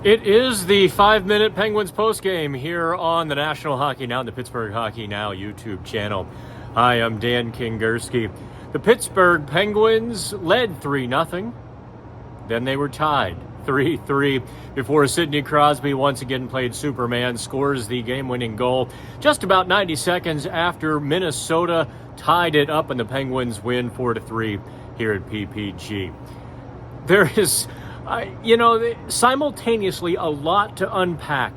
It is the 5-minute Penguins postgame here on the National Hockey Now and the Pittsburgh Hockey Now YouTube channel. Hi, I'm Dan Kingerski. The Pittsburgh Penguins led 3-0. Then they were tied 3-3 before Sidney Crosby once again played Superman, scores the game-winning goal just about 90 seconds after Minnesota tied it up and the Penguins win 4-3 here at PPG. There is simultaneously a lot to unpack,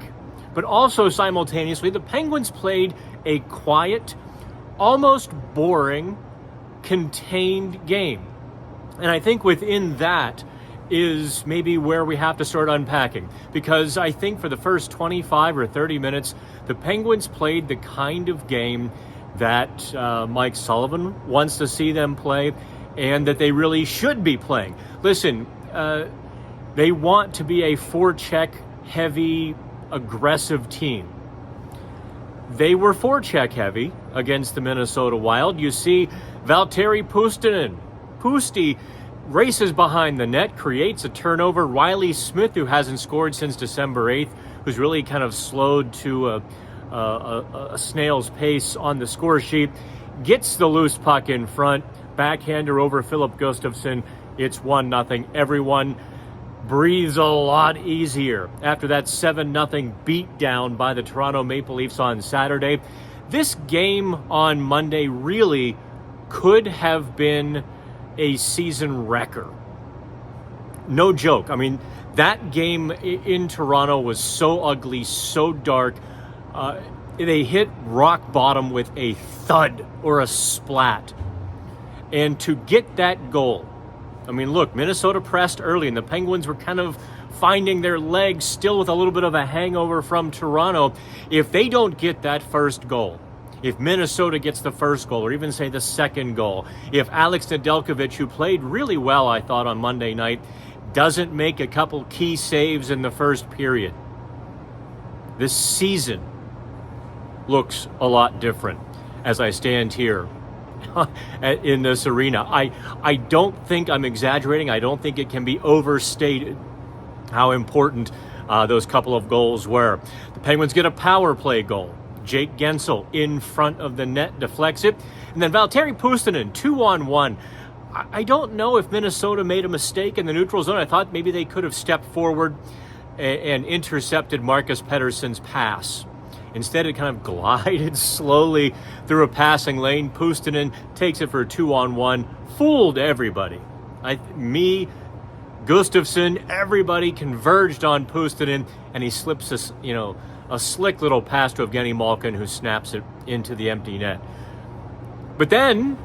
but also simultaneously the Penguins played a quiet, almost boring, contained game. And I think within that is maybe where we have to start unpacking, because I think for the first 25 or 30 minutes, the Penguins played the kind of game that Mike Sullivan wants to see them play and that they really should be playing. Listen, they want to be a forecheck heavy, aggressive team. They were forecheck heavy against the Minnesota Wild. You see Valtteri Pusti races behind the net, creates a turnover. Riley Smith, who hasn't scored since December 8th, who's really kind of slowed to a snail's pace on the score sheet, gets the loose puck in front, backhander over Philip Gustafsson. It's 1-0. Everyone breathes a lot easier after that 7-0 beatdown by the Toronto Maple Leafs on Saturday. This game on Monday really could have been a season wrecker. No joke. I mean, that game in Toronto was so ugly, so dark. They hit rock bottom with a thud or a splat. And to get that goal, I mean, look, Minnesota pressed early, and the Penguins were kind of finding their legs still with a little bit of a hangover from Toronto. If they don't get that first goal, if Minnesota gets the first goal, or even say the second goal, if Alex Nedeljkovic, who played really well, I thought, on Monday night, doesn't make a couple key saves in the first period, this season looks a lot different as I stand here in this arena. I don't think I'm exaggerating. I don't think it can be overstated how important those couple of goals were. The Penguins get a power play goal. Jake Guentzel in front of the net deflects it. And then Valtteri Pusti, 2-on-1. I don't know if Minnesota made a mistake in the neutral zone. I thought maybe they could have stepped forward and intercepted Marcus Pettersson's pass. Instead, it kind of glided slowly through a passing lane. Puustinen takes it for a 2-on-1. Fooled everybody. Gustafsson, everybody converged on Puustinen, and he slips a slick little pass to Evgeny Malkin, who snaps it into the empty net. But then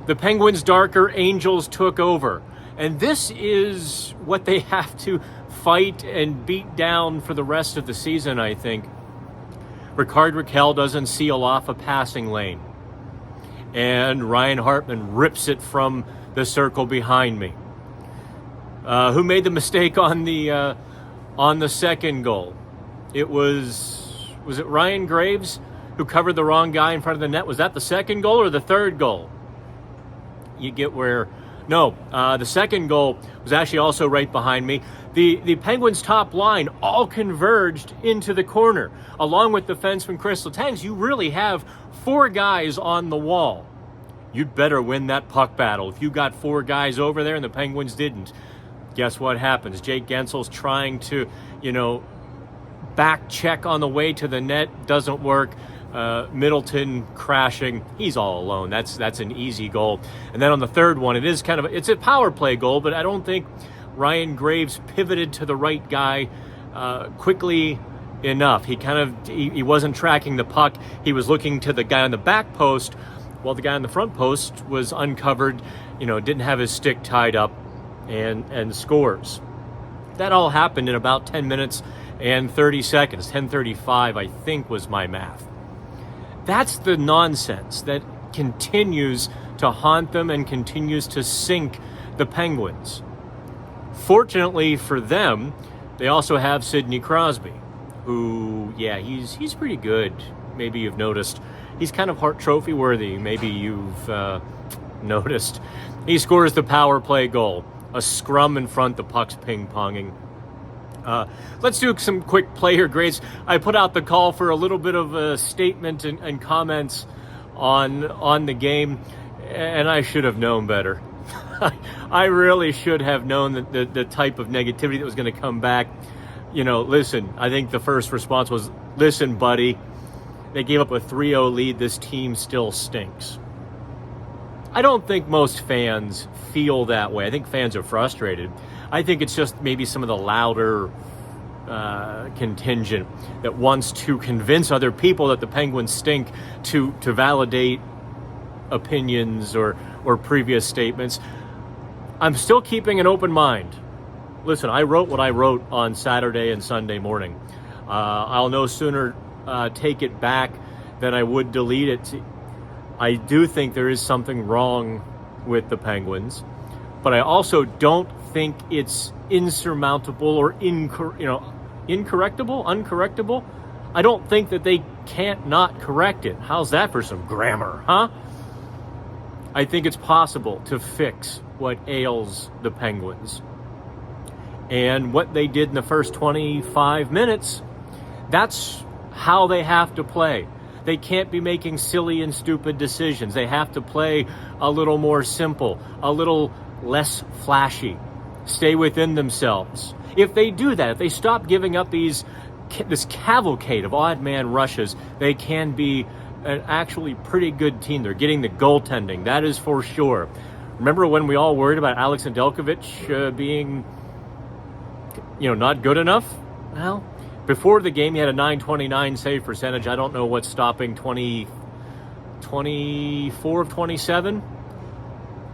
the Penguins' darker angels took over. And this is what they have to fight and beat down for the rest of the season, I think. Rickard Rakell doesn't seal off a passing lane. And Ryan Hartman rips it from the circle behind me. Who made the mistake on the second goal? Was it Ryan Graves who covered the wrong guy in front of the net? Was that the second goal or the third goal? You get where... No, the second goal was actually also right behind me. The Penguins' top line all converged into the corner. Along with defenseman Chris Letang, you really have four guys on the wall. You'd better win that puck battle. If you got four guys over there and the Penguins didn't, guess what happens? Jake Guentzel's trying to, back check on the way to the net. Doesn't work. Middleton crashing. He's all alone. That's an easy goal. And then on the third one, it's a power play goal, but I don't think Ryan Graves pivoted to the right guy quickly enough. He wasn't tracking the puck. He was looking to the guy on the back post, while the guy on the front post was uncovered, didn't have his stick tied up, and scores. That all happened in about 10 minutes and 30 seconds. 10:35, I think, was my math. That's the nonsense that continues to haunt them and continues to sink the Penguins. Fortunately for them, they also have Sidney Crosby, who, he's pretty good. Maybe you've noticed. He's kind of Hart Trophy worthy. Maybe you've noticed. He scores the power play goal. A scrum in front, the puck's ping-ponging. Let's do some quick player grades. I put out the call for a little bit of a statement and comments on the game, and I should have known better. I really should have known the type of negativity that was going to come back. Listen, I think the first response was, listen, buddy, they gave up a 3-0 lead. This team still stinks. I don't think most fans feel that way. I think fans are frustrated. I think it's just maybe some of the louder contingent that wants to convince other people that the Penguins stink to validate opinions or previous statements. I'm still keeping an open mind. Listen, I wrote what I wrote on Saturday and Sunday morning. I'll no sooner take it back than I would delete it. I do think there is something wrong with the Penguins, but I also don't think it's insurmountable or uncorrectable. I don't think that they can't not correct it. How's that for some grammar, huh? I think it's possible to fix what ails the Penguins. And what they did in the first 25 minutes, that's how they have to play. They can't be making silly and stupid decisions. They have to play a little more simple, a little less flashy, stay within themselves. If they do that, if they stop giving up this cavalcade of odd man rushes, they can be an actually pretty good team. They're getting the goaltending, that is for sure. Remember when we all worried about Alex Nedeljkovic being, not good enough? Well, before the game, he had a .929 save percentage. I don't know what's stopping 24 of 27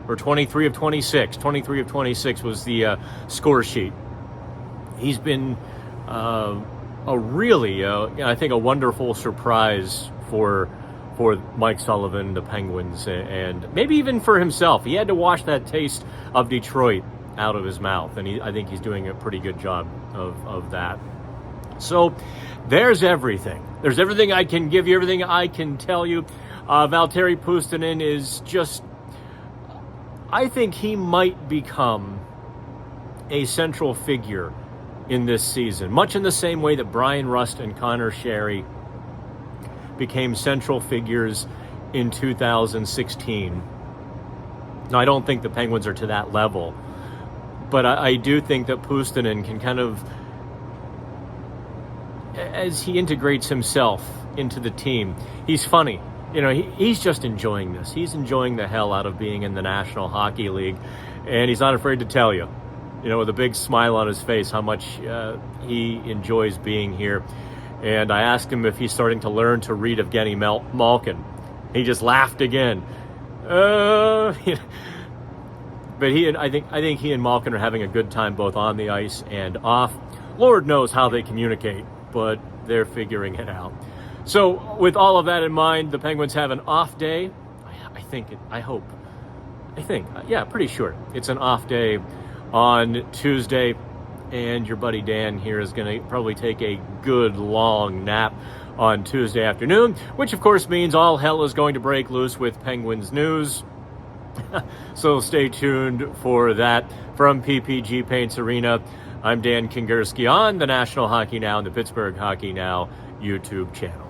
or 23 of 26. 23 of 26 was the score sheet. He's been a really, I think, a wonderful surprise for Mike Sullivan, the Penguins, and maybe even for himself. He had to wash that taste of Detroit out of his mouth, and I think he's doing a pretty good job of that. So there's everything. There's everything I can give you, everything I can tell you. Valtteri Puustinen is just, I think he might become a central figure in this season, much in the same way that Brian Rust and Connor Sherry became central figures in 2016. Now, I don't think the Penguins are to that level, but I do think that Puustinen can kind of, as he integrates himself into the team, he's funny. He's just enjoying this. He's enjoying the hell out of being in the National Hockey League, and he's not afraid to tell you, with a big smile on his face, how much he enjoys being here. And I asked him if he's starting to learn to read Evgeny Malkin. He just laughed again. But I think he and Malkin are having a good time both on the ice and off. Lord knows how they communicate, but they're figuring it out. So with all of that in mind, the Penguins have an off day. Pretty sure it's an off day on Tuesday. And your buddy Dan here is going to probably take a good long nap on Tuesday afternoon, which of course means all hell is going to break loose with Penguins news. So stay tuned for that. From PPG Paints Arena, I'm Dan Kingerski on the National Hockey Now and the Pittsburgh Hockey Now YouTube channel.